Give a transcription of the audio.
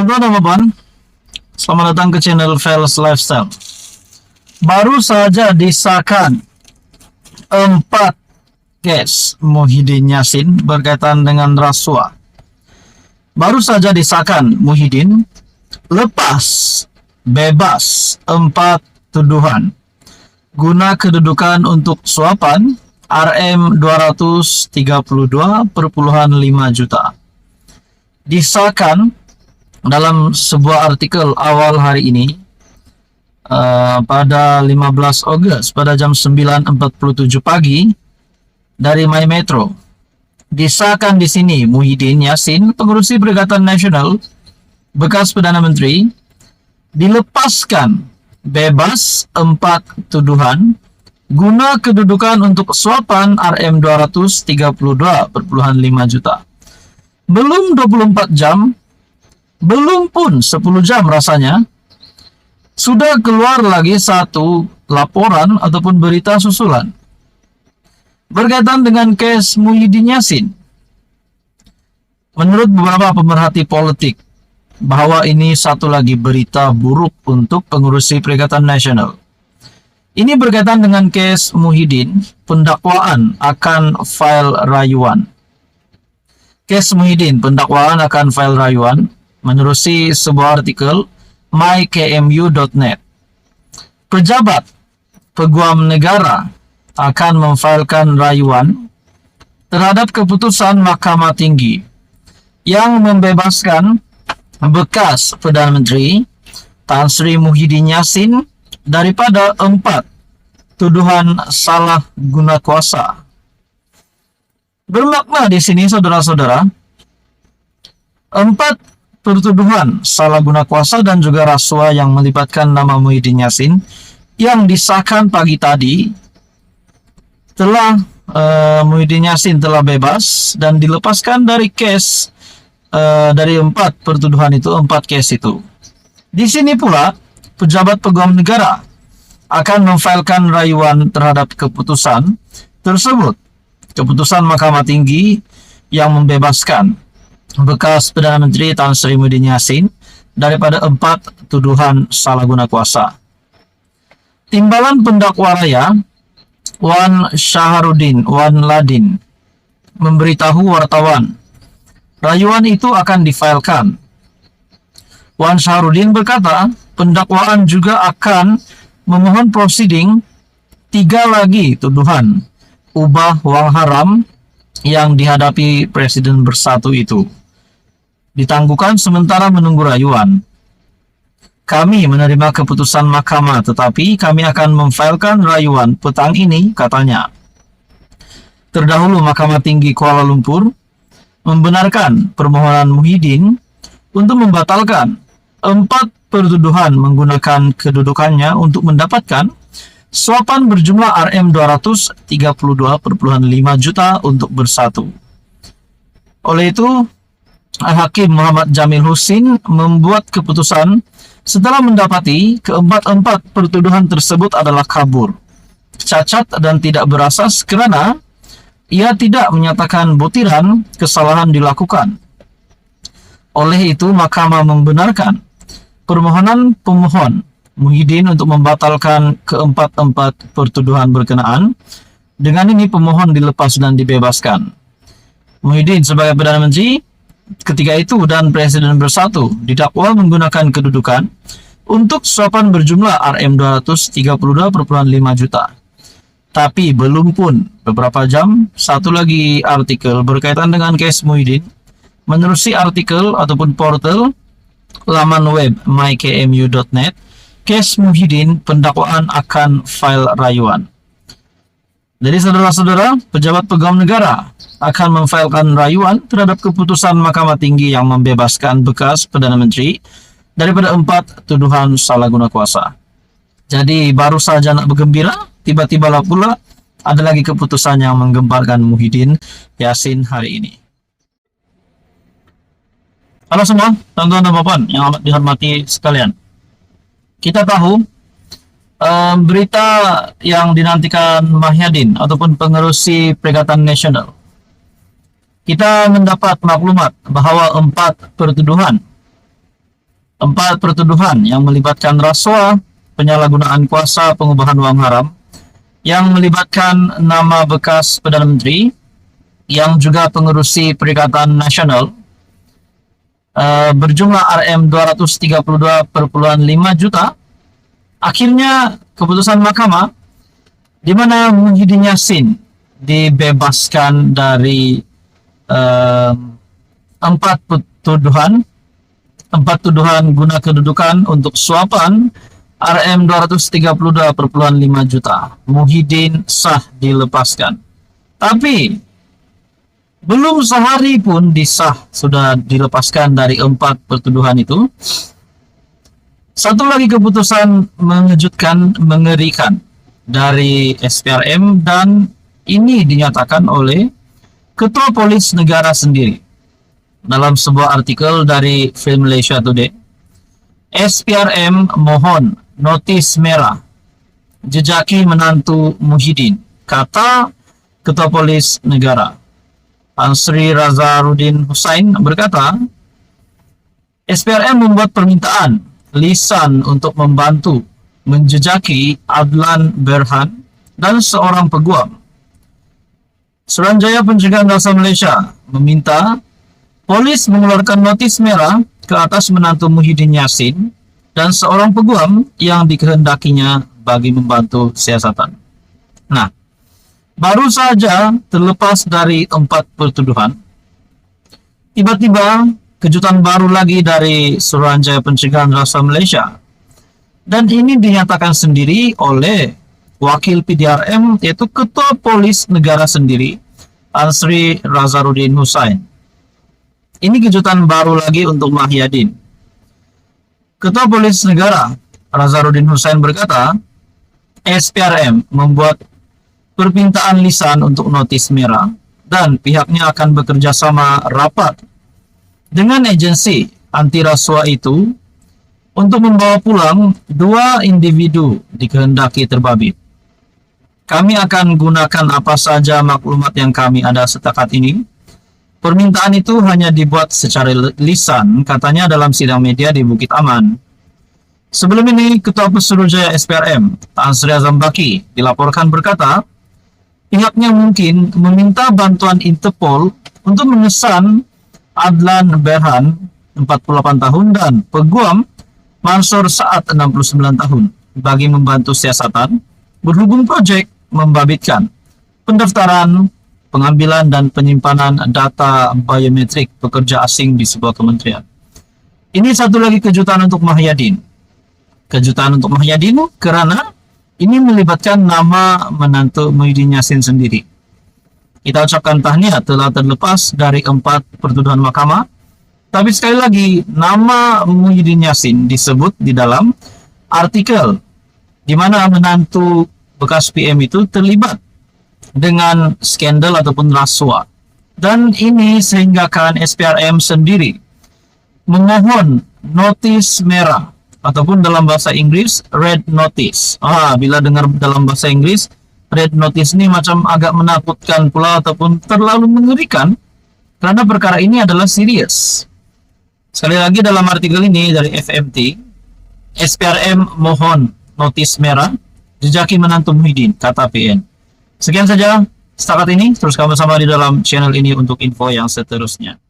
Teman-teman dan Bapak, selamat datang ke channel Fels Lifestyle. Baru saja disahkan 4 case Muhyiddin Yassin berkaitan dengan rasuah. Baru saja disahkan Muhyiddin lepas bebas 4 tuduhan guna kedudukan untuk suapan Rm 232,5 juta. Disahkan dalam sebuah artikel awal hari ini pada 15 Agustus pada jam 9.47 pagi dari My Metro. Disahkan di sini Muhyiddin Yassin, pengurusi Perikatan Nasional, bekas Perdana Menteri, dilepaskan bebas 4 tuduhan guna kedudukan untuk suapan Rm 232,5 juta. Belum 24 jam, belum pun 10 jam rasanya, sudah keluar lagi satu laporan ataupun berita susulan berkaitan dengan case Muhyiddin Yassin. Menurut beberapa pemerhati politik, bahwa ini satu lagi berita buruk untuk pengurusi Perikatan Nasional. Ini berkaitan dengan case Muhyiddin, pendakwaan akan file rayuan. Case Muhyiddin, pendakwaan akan file rayuan, menerusi sebuah artikel mykmu.net. Pejabat Peguam Negara akan memfailkan rayuan terhadap keputusan Mahkamah Tinggi yang membebaskan bekas Perdana Menteri Tan Sri Muhyiddin Yassin daripada 4 tuduhan salah guna kuasa. Bermakna di sini, saudara-saudara, 4 pertuduhan salah guna kuasa dan juga rasuah yang melibatkan nama Muhyiddin Yassin yang disahkan pagi tadi telah Muhyiddin Yassin telah bebas dan dilepaskan dari case dari 4 pertuduhan itu, 4 case itu. Di sini pula pejabat Peguam Negara akan memfailkan rayuan terhadap keputusan tersebut, keputusan Mahkamah Tinggi yang membebaskan bekas Perdana Menteri Tan Sri Muhyiddin Yassin daripada 4 tuduhan salah guna kuasa. Timbalan pendakwa raya Wan Shaharudin Wan Ladin memberitahu wartawan rayuan itu akan difailkan. Wan Shaharudin berkata pendakwaan juga akan memohon proceeding 3 lagi tuduhan ubah wang haram yang dihadapi Presiden Bersatu itu. Ditangguhkan sementara menunggu rayuan. Kami menerima keputusan mahkamah, tetapi kami akan memfailkan rayuan petang ini, katanya. Terdahulu Mahkamah Tinggi Kuala Lumpur membenarkan permohonan Muhyiddin untuk membatalkan 4 pertuduhan menggunakan kedudukannya untuk mendapatkan suapan berjumlah Rm 232,5 juta untuk Bersatu. Oleh itu, Hakim Muhammad Jamil Husin membuat keputusan setelah mendapati keempat pertuduhan tersebut adalah kabur, cacat dan tidak berasas karena ia tidak menyatakan butiran kesalahan dilakukan. Oleh itu, Mahkamah membenarkan permohonan pemohon Muhyiddin untuk membatalkan keempat pertuduhan berkenaan. Dengan ini pemohon dilepas dan dibebaskan. Muhyiddin sebagai Perdana Menteri ketika itu dan Presiden Bersatu didakwa menggunakan kedudukan untuk suapan berjumlah Rm 232,5 juta. Tapi belum pun beberapa jam, satu lagi artikel berkaitan dengan case Muhyiddin menerusi artikel ataupun portal laman web mykmu.net. Case Muhyiddin, pendakwaan akan file rayuan. Jadi saudara-saudara, pejabat Peguam Negara akan memfailkan rayuan terhadap keputusan Mahkamah Tinggi yang membebaskan bekas Perdana Menteri daripada 4 tuduhan salah guna kuasa. Jadi baru saja nak bergembira, tiba-tiba lah pula ada lagi keputusan yang menggemparkan Muhyiddin Yassin hari ini. Halo semua, teman-teman dan bapak yang amat dihormati sekalian. Kita tahu berita yang dinantikan Muhyiddin ataupun pengerusi Perikatan Nasional. Kita mendapat maklumat bahwa 4 pertuduhan 4 pertuduhan yang melibatkan rasuah, penyalahgunaan kuasa, pengubahan uang haram, yang melibatkan nama bekas Perdana Menteri, yang juga pengerusi Perikatan Nasional, berjumlah Rm232,5 juta. Akhirnya keputusan mahkamah di mana Muhyiddin Yassin dibebaskan dari 4 tuduhan guna kedudukan untuk suapan Rm232,5 juta. Muhyiddin sah dilepaskan. Tapi belum sehari pun disah sudah dilepaskan dari 4 pertuduhan itu. Satu lagi keputusan mengejutkan, mengerikan dari SPRM, dan ini dinyatakan oleh Ketua Polis Negara sendiri. Dalam sebuah artikel dari Film Malaysia Today, SPRM mohon notis merah jejaki menantu Muhyiddin, kata Ketua Polis Negara. Sri Razaruddin Hussain berkata, SPRM membuat permintaan lisan untuk membantu menjejaki Adlan Berhan dan seorang peguam. Suruhanjaya Pencegahan Rasuah Malaysia meminta polis mengeluarkan notis merah ke atas menantu Muhyiddin Yassin dan seorang peguam yang dikehendakinya bagi membantu siasatan. Nah, baru saja terlepas dari 4 pertuduhan, tiba-tiba kejutan baru lagi dari Suruhanjaya Pencegahan Rasuah Malaysia. Dan ini dinyatakan sendiri oleh Wakil PDRM, yaitu Ketua Polis Negara sendiri, Sri Razaruddin Hussain. Ini kejutan baru lagi untuk Muhyiddin. Ketua Polis Negara Razaruddin Hussain berkata, SPRM membuat permintaan lisan untuk notis merah dan pihaknya akan bekerja sama rapat dengan agensi anti rasuah itu untuk membawa pulang 2 individu dikehendaki terbabit. Kami akan gunakan apa saja maklumat yang kami ada setakat ini. Permintaan itu hanya dibuat secara lisan, katanya dalam sidang media di Bukit Aman. Sebelum ini, Ketua Pesuruhjaya SPRM, Tan Sri Azam Baki, dilaporkan berkata, pihaknya mungkin meminta bantuan Interpol untuk memesan Adlan Berhan 48 tahun dan peguam Mansur Saad 69 tahun bagi membantu siasatan berhubung proyek membabitkan pendaftaran, pengambilan dan penyimpanan data biometrik pekerja asing di sebuah kementerian. Ini satu lagi kejutan untuk Muhyiddin. Kejutan untuk Muhyiddin karena ini melibatkan nama menantu Muhyiddin Yassin sendiri. Kita ucapkan tahniah telah terlepas dari 4 pertuduhan mahkamah. Tapi sekali lagi, nama Muhyiddin Yassin disebut di dalam artikel di mana menantu bekas PM itu terlibat dengan skandal ataupun rasuah. Dan ini sehinggakan SPRM sendiri memohon notis merah ataupun dalam bahasa Inggris red notice. Bila dengar dalam bahasa Inggris red notice ini macam agak menakutkan pula ataupun terlalu mengerikan karena perkara ini adalah serius. Sekali lagi dalam artikel ini dari FMT, SPRM mohon notis merah jejaki menantu Muhyiddin, kata PN. Sekian saja setakat ini, terus kamu sama di dalam channel ini untuk info yang seterusnya.